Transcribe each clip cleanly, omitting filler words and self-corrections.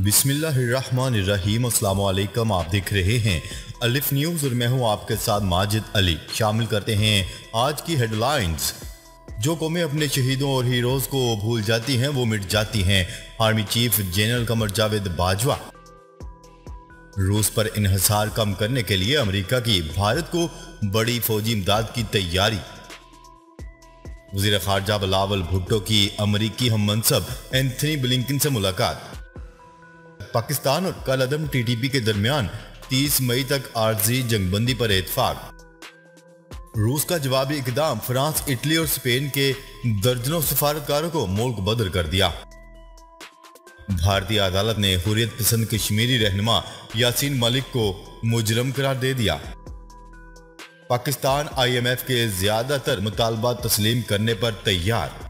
बिस्मिल्लाहिर्रहमानिर्रहीम। अस्सलाम वालेकुम। आप देख रहे हैं अलिफ न्यूज़ और मैं हूं आपके साथ माजिद अली। शामिल करते हैं आज की हेडलाइंस। जो कौमें अपने शहीदों और हीरोज़ को भूल जाती हैं वो मिट जाती हैं। Army chief general Qamar Javed Bajwa. रूस पर इन्हिसार कम करने के लिए अमेरिका की भारत को बड़ी फौजी इमदाद की तैयारी। वज़ीर ख़ारजा बिलावल भुट्टो की अमरीकी हम मनसब एंथनी ब्लिंकन से मुलाकात। पाकिस्तान और कलअदम टीटीपी के दरमियान 30 मई तक आर्जी जंगबंदी पर इत्तेफाक। रूस का जवाबी इकदाम, फ्रांस, इटली और स्पेन के दर्जनों सफारतकारों को मुल्क बदर कर दिया। भारतीय अदालत ने हुर्रियत पसंद कश्मीरी रहनुमा यासीन मलिक को मुजरम करार दे दिया। पाकिस्तान IMF के ज्यादातर मुतालबात तस्लीम करने पर तैयार।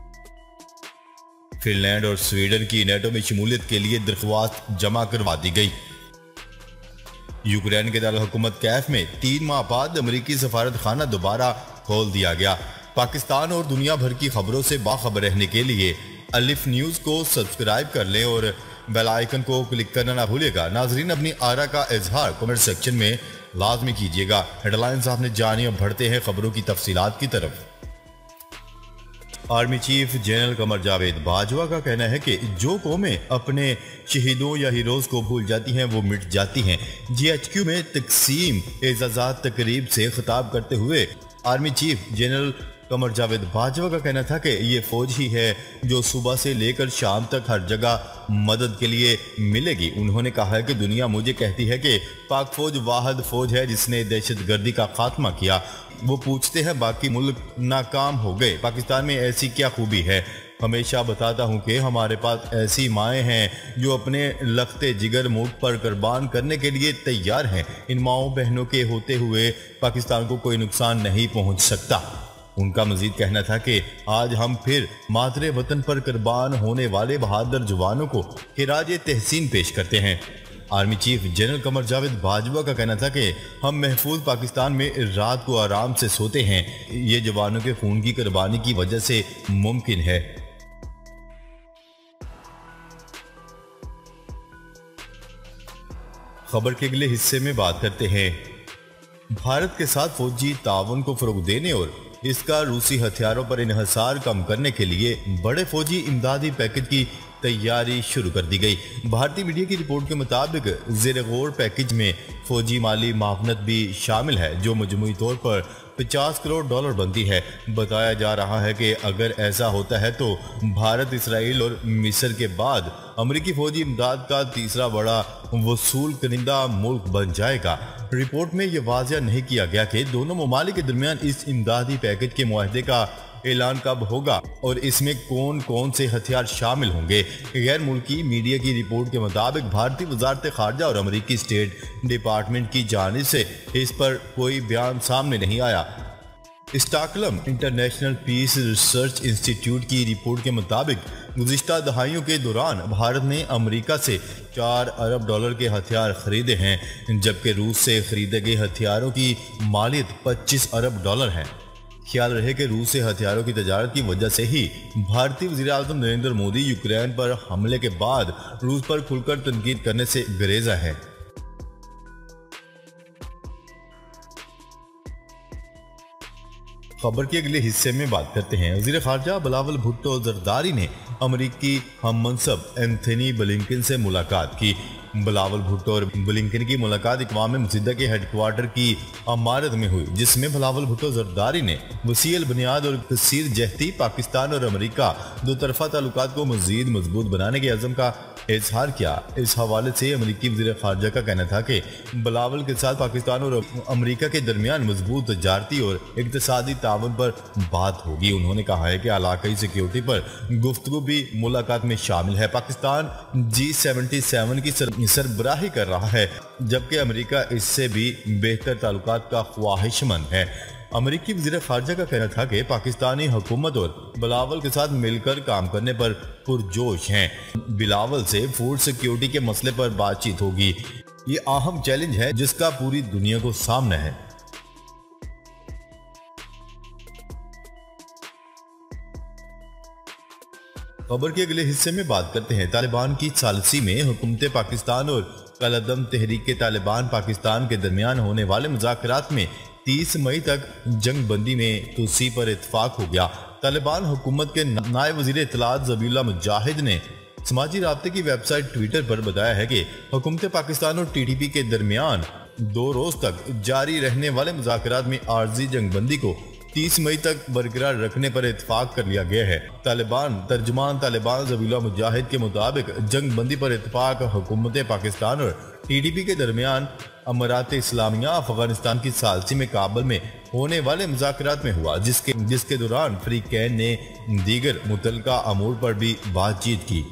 फिनलैंड और स्वीडन की नेटो में शमूलियत के लिए दरख्वास्त जमा करवा दी गई। यूक्रेन के दारुल-हुकूमत कैफ में 3 माह बाद अमेरिकी सफारत खाना दोबारा खोल दिया गया। पाकिस्तान और दुनिया भर की खबरों से बाखबर रहने के लिए अलिफ न्यूज़ को सब्सक्राइब कर लें और बेल आइकन को क्लिक करना ना भूलिएगा। नाजरीन, अपनी आरा का इजहार कमेंट सेक्शन में लाजमी कीजिएगा। हेडलाइंस आपने जानी, अब बढ़ते हैं खबरों की तफसीलात की तरफ। Army chief general Qamar Javed Bajwa का कहना है कि जो कौमें अपने शहीदों या हीरोज़ को भूल जाती हैं वो मिट जाती हैं। GHQ में तकसीम एजाज़ात तकरीब से खिताब करते हुए army chief general Qamar Javed Bajwa का कहना था कि ये फौज ही है जो सुबह से लेकर शाम तक हर जगह मदद के लिए मिलेगी। उन्होंने कहा है कि दुनिया मुझे कहती है कि पाक फौज वाहिद फौज है जिसने दहशतगर्दी का खात्मा किया। वो पूछते हैं बाकी मुल्क नाकाम हो गए, पाकिस्तान में ऐसी क्या खूबी है। हमेशा बताता हूँ कि हमारे पास ऐसी माएँ हैं जो अपने लखते जिगर मुल्क पर कुर्बान करने के लिए तैयार हैं। इन माओ बहनों के होते हुए पाकिस्तान को कोई नुकसान नहीं पहुँच सकता। उनका मजीद कहना था कि आज हम फिर मातरे वतन पर कुर्बान होने वाले बहादुर जवानों को खिराज तहसीन पेश करते हैं। Army chief general Qamar Javed Bajwa का कहना था कि हम महफूज पाकिस्तान में रात को आराम से सोते हैं। ये जवानों के खून की कुर्बानी की वजह से मुमकिन है। खबर के अगले हिस्से में बात करते हैं भारत के साथ फौजी ताउन को फरोग देने और इसका रूसी हथियारों पर इन्हिसार कम करने के लिए बड़े फौजी इमदादी पैकेज की तैयारी शुरू कर दी गई। भारतीय मीडिया की रिपोर्ट के मुताबिक ज़ेर गौर पैकेज में फौजी माली मावनत भी शामिल है जो मजमूई तौर पर $50 करोड़ बनती है। बताया जा रहा है कि अगर ऐसा होता है तो भारत, इसराइल और मिस्र के बाद अमेरिकी फौजी इमदाद का तीसरा बड़ा वसूल कनिंदा मुल्क बन जाएगा। रिपोर्ट में यह वाज़ह नहीं किया गया कि दोनों ममालिक के दरमियान इस इमदादी पैकेज के मुआहदे का ऐलान कब होगा और इसमें कौन कौन से हथियार शामिल होंगे। गैर मुल्की मीडिया की रिपोर्ट के मुताबिक भारतीय वजारत खारजा और अमेरिकी स्टेट डिपार्टमेंट की जानिब से इस पर कोई बयान सामने नहीं आया। Stockholm international peace research institute की रिपोर्ट के मुताबिक गुज़िश्ता दहाइयों के दौरान भारत ने अमेरिका से $4 अरब के हथियार खरीदे हैं, जबकि रूस से खरीदे गए हथियारों की मालियत $25 अरब है। ख्याल रहे कि रूस से हथियारों की तजारत की वजह से ही भारतीय वज़ीर आज़म नरेंद्र मोदी यूक्रेन पर हमले के बाद रूस पर खुलकर तनकीद करने से गुरेजा है। खबर के अगले हिस्से में बात करते हैं वज़ीर ख़ारजा बिलावल भुट्टो ज़रदारी ने अमेरिकी हम मनसब एंथनी ब्लिंकन से मुलाकात की। बिलावल भुट्टो और ब्लिंकन की मुलाकात अक़वाम मुत्तहिदा के हेडक्वार्टर की इमारत में हुई, जिसमें बिलावल भुट्टो ज़रदारी ने वसील बुनियाद और कसीर जहती पाकिस्तान और अमेरिका दो तरफ़ा ताल्लुकात को मज़ीद मजबूत बनाने के अज़म का इजहार किया। इस हवाले से अमेरिकी वज़ीर ख़ारजा का कहना था कि बिलावल के साथ पाकिस्तान और अमेरिका के दरमियान मजबूत तजारती और इक़्तिसादी ताउन पर बात होगी। उन्होंने कहा है कि इलाक़ाई सिक्योरिटी पर गुफ्तगू भी मुलाकात में शामिल है। पाकिस्तान G77 की सरबराही कर रहा है, जबकि अमेरिका इससे भी बेहतर ताल्लुकात का ख्वाहिशमंद है। अमेरिकी वज़ीर ख़ारजा का कहना था कि पाकिस्तानी हुकूमत और बिलावल के साथ मिलकर काम करने पर पुरजोश हैं। बिलावल से फूड सिक्योरिटी के मसले पर बातचीत होगी। ये अहम चैलेंज है जिसका पूरी दुनिया को सामना है। खबर के अगले हिस्से में बात करते हैं तालिबान की सालसी में हुकूमत पाकिस्तान और कलअदम तहरीक तालिबान पाकिस्तान के दरमियान होने वाले मुज़ाकरात में 30 मई तक जंग बंदी में तोसी पर इत्तेफाक हो गया। तालिबान हुकूमत के नायब वज़ीर इत्तलात ज़बीहुल्लाह मुजाहिद ने समाजी राब्ते की वेबसाइट ट्विटर पर बताया है कि हुकूमत पाकिस्तान और TTP के दरमियान 2 रोज तक जारी रहने वाले मुज़ाकरात में आर्जी जंगबंदी को 30 मई तक बरकरार रखने पर इत्तेफाक कर लिया गया है। तालिबान तर्जुमान तालिबान ज़बीहुल्लाह मुजाहिद के मुताबिक जंगबंदी पर इत्तेफाक हुकूमत पाकिस्तान और TTP के दरमियान अमारात इस्लामिया अफगानिस्तान की सालसी में काबुल में होने वाले मुज़ाकरात में हुआ, जिसके दौरान फरीकैन ने दीगर मुतल्लिका अमूर पर भी बातचीत की।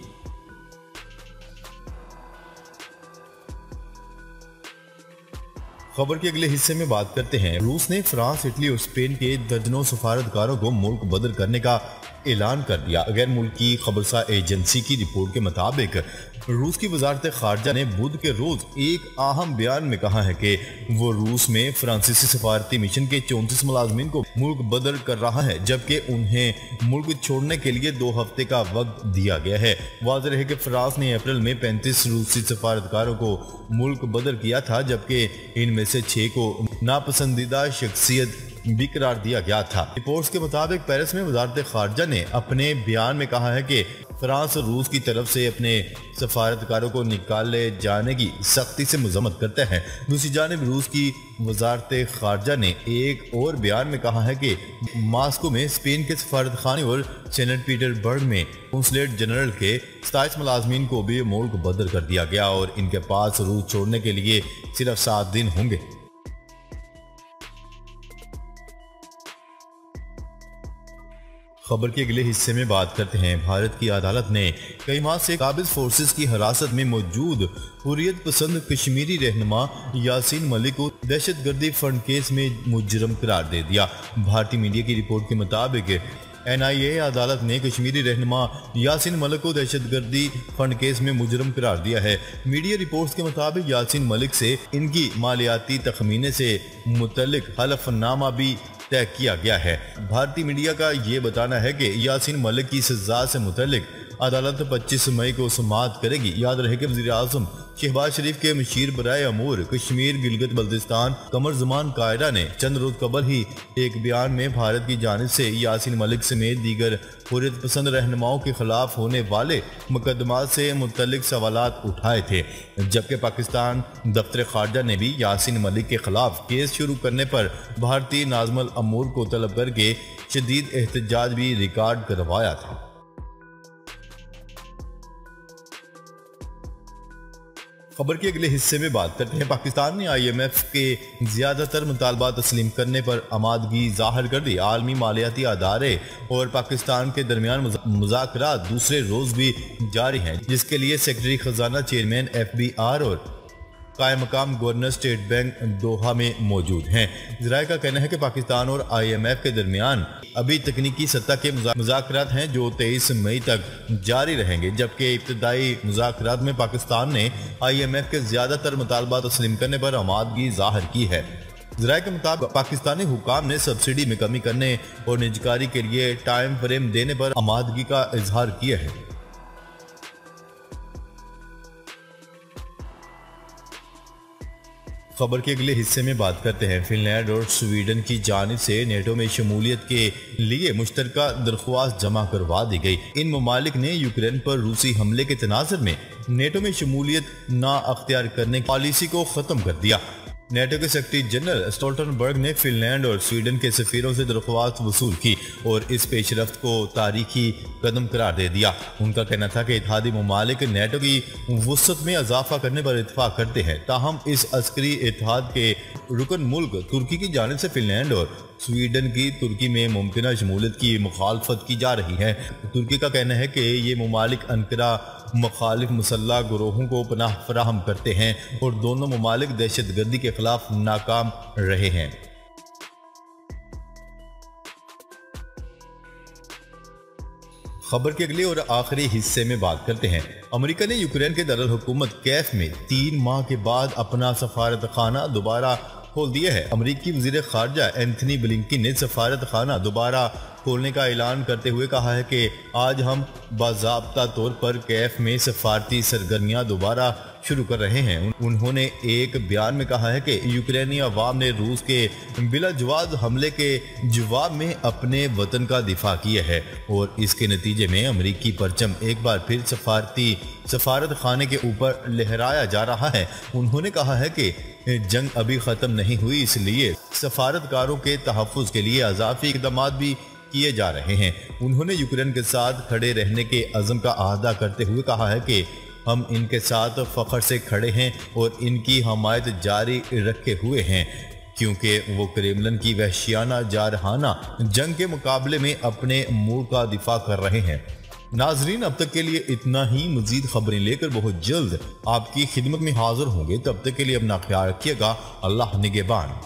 खबर के अगले हिस्से में बात करते हैं रूस ने फ्रांस, इटली और स्पेन के दर्जनों सफारतकारों को मुल्क बदर करने का ऐलान कर दिया। गैर मुल्की खबरसा एजेंसी की रिपोर्ट के मुताबिक रूस की वजारत खारजा ने बुध के रोज एक अहम बयान में कहा है कि वो रूस में फ्रांसीसी सफारती मिशन के 34 मुलाजमीन को मुल्क बदर कर रहा है, जबकि उन्हें मुल्क छोड़ने के लिए 2 हफ्ते का वक्त दिया गया है। वाज़ेह है कि फ्रांस ने अप्रैल में 35 रूसी सफारतकारों को मुल्क बदर किया था, जबकि इनमें से 6 को नापसंदीदा शख्सियत भी करार दिया गया था। रिपोर्ट्स के मुताबिक पेरिस में वजारत खारजा ने अपने बयान में कहा है कि फ्रांस रूस की तरफ से अपने सफारतकारों को निकाले जाने की सख्ती से मजम्मत करते हैं। दूसरी जानिब रूस की वजारत खारजा ने एक और बयान में कहा है कि मास्को में स्पेन के सफारत खाने और सेंट पीटर्सबर्ग में कौंसलेट जनरल के 27 मुलाजमीन को भी मुल्क बदर कर दिया गया और इनके पास रूस छोड़ने के लिए सिर्फ 7 दिन होंगे। खबर के अगले हिस्से में बात करते हैं भारत की अदालत ने कई माह से काबिज फोर्सेस की हिरासत में मौजूद हुर्रियत पसंद कश्मीरी रहनुमा यासीन मलिक को दहशतगर्दी फंड केस में मुजरम करार दे दिया। भारतीय मीडिया की रिपोर्ट के मुताबिक NIA अदालत ने कश्मीरी रहनुमा यासीन मलिक को दहशतगर्दी फंड केस में मुजरम करार दिया है। मीडिया रिपोर्ट्स के मुताबिक यासीन मलिक से इनकी मालियाती तखमीने से मुतल्लिक हलफनामा भी तय किया गया है। भारतीय मीडिया का ये बताना है कि यासीन मलिक की सजा से मुतल्लिक अदालत 25 मई को समाअत करेगी। याद रहे कि वज़ीर आज़म शहबाज शरीफ के मशीर बराए अमूर कश्मीर गिलगित बल्तिस्तान कमर ज़मान कायदा ने चंद रोज कबल ही एक बयान में भारत की जानिब से यासीन मलिक समेत दीगर हुर्रियत पसंद रहनुमाओं के खिलाफ होने वाले मुकदमात से मुतल्लिक सवालात उठाए थे, जबकि पाकिस्तान दफ्तर खारजा ने भी यासीन मलिक के खिलाफ केस शुरू करने पर भारतीय नाज़िमुल अमूर को तलब करके शदीद एहतजाज भी रिकॉर्ड करवाया था। खबर के अगले हिस्से में बात करते हैं पाकिस्तान ने IMF के ज्यादातर मुतालबात तस्लीम करने पर आमादगी जाहिर कर दी। आलमी मालियाती अदारे और पाकिस्तान के दरमियान मुज़ाकरात दूसरे रोज भी जारी हैं, जिसके लिए सेक्रेटरी खजाना चेयरमैन FBR और कायम मकाम गवर्नर स्टेट बैंक दोहा में मौजूद हैं। ज़राए का कहना है कि पाकिस्तान और IMF के दरमियान अभी तकनीकी सतह के मुज़ाकरात हैं जो 23 मई तक जारी रहेंगे, जबकि इब्तदाई मुज़ाकरात में पाकिस्तान ने IMF के ज्यादातर मुतालबात तस्लीम करने पर आमादगी जाहिर की है। ज़राए के मुताबिक पाकिस्तानी हुकाम ने सब्सिडी में कमी करने और निजकारी के लिए टाइम फ्रेम देने पर आमादगी का इजहार किया है। खबर के अगले हिस्से में बात करते हैं फिनलैंड और स्वीडन की जानिब से नेटो में शमूलियत के लिए मुश्तरका दरख्वास्त जमा करवा दी गई। इन ममालिक ने यूक्रेन पर रूसी हमले के तनाज़ुर में नेटो में शमूलियत ना अख्तियार करने की पॉलिसी को खत्म कर दिया। नेटो के सेक्रेटरी जनरल स्टोल्टनबर्ग ने फिनलैंड और स्वीडन के सफीरों से दरख्वास्त वसूल की और इस पेशरफ्त को तारीखी कदम करार दे दिया। उनका कहना था कि इत्तेहादी ममालिक नेटो की वुसअत में इजाफा करने पर इत्तफाक करते हैं, ताहम इस अस्करी इत्तेहाद के रुकन मुल्क तुर्की की जानिब से फिनलैंड और स्वीडन की तुर्की में मुमकिन शमूलियत की मुखालफत की जा रही है। तुर्की का कहना है कि ये ममालिक अंकरा मुखालिफ मुसल्लह गुरोहों को पनाह फराहम करते हैं और दोनों ममालिक दहशतगर्दी के खिलाफ नाकाम रहे हैं। खबर के अगले और आखिरी हिस्से में बात करते हैं। अमेरिका ने यूक्रेन के दारुल हुकूमत कैफ में 3 माह के बाद अपना सफारत खाना दोबारा खोल दिया है। अमेरिकी वजीर खारजा एंथनी ब्लिंकन ने सफारत खाना दोबारा खोलने का ऐलान करते हुए कहा है कि आज हम बाज़ाब्ता तौर पर कैफ में सफारती सरगर्मियां दोबारा शुरू कर रहे हैं। उन्होंने एक बयान में कहा है कि यूक्रेनी अवाम ने रूस के बिलाजवाब हमले के जवाब में अपने वतन का दिफा किया है और इसके नतीजे में अमेरिकी परचम एक बार फिर सफारत खाने के ऊपर लहराया जा रहा है। उन्होंने कहा है कि जंग अभी खत्म नहीं हुई, इसलिए सफारतकारों के तहफ़्फ़ुज़ के लिए अज़ाफ़ी इक़दाम भी किए जा रहे हैं। उन्होंने यूक्रेन के साथ खड़े रहने के अज़म का अहदा करते हुए कहा है कि हम इनके साथ फ़ख्र से खड़े हैं और इनकी हमायत जारी रखे हुए हैं, क्योंकि वो क्रेमलिन की वहशियाना जारहाना जंग के मुकाबले में अपने मुल्क का दिफा कर रहे हैं। नाजरीन, अब तक के लिए इतना ही। मजीद खबरें लेकर बहुत जल्द आपकी खिदमत में हाजिर होंगे। तब तक के लिए अपना ख्याल रखिएगा। अल्लाह निगहबान।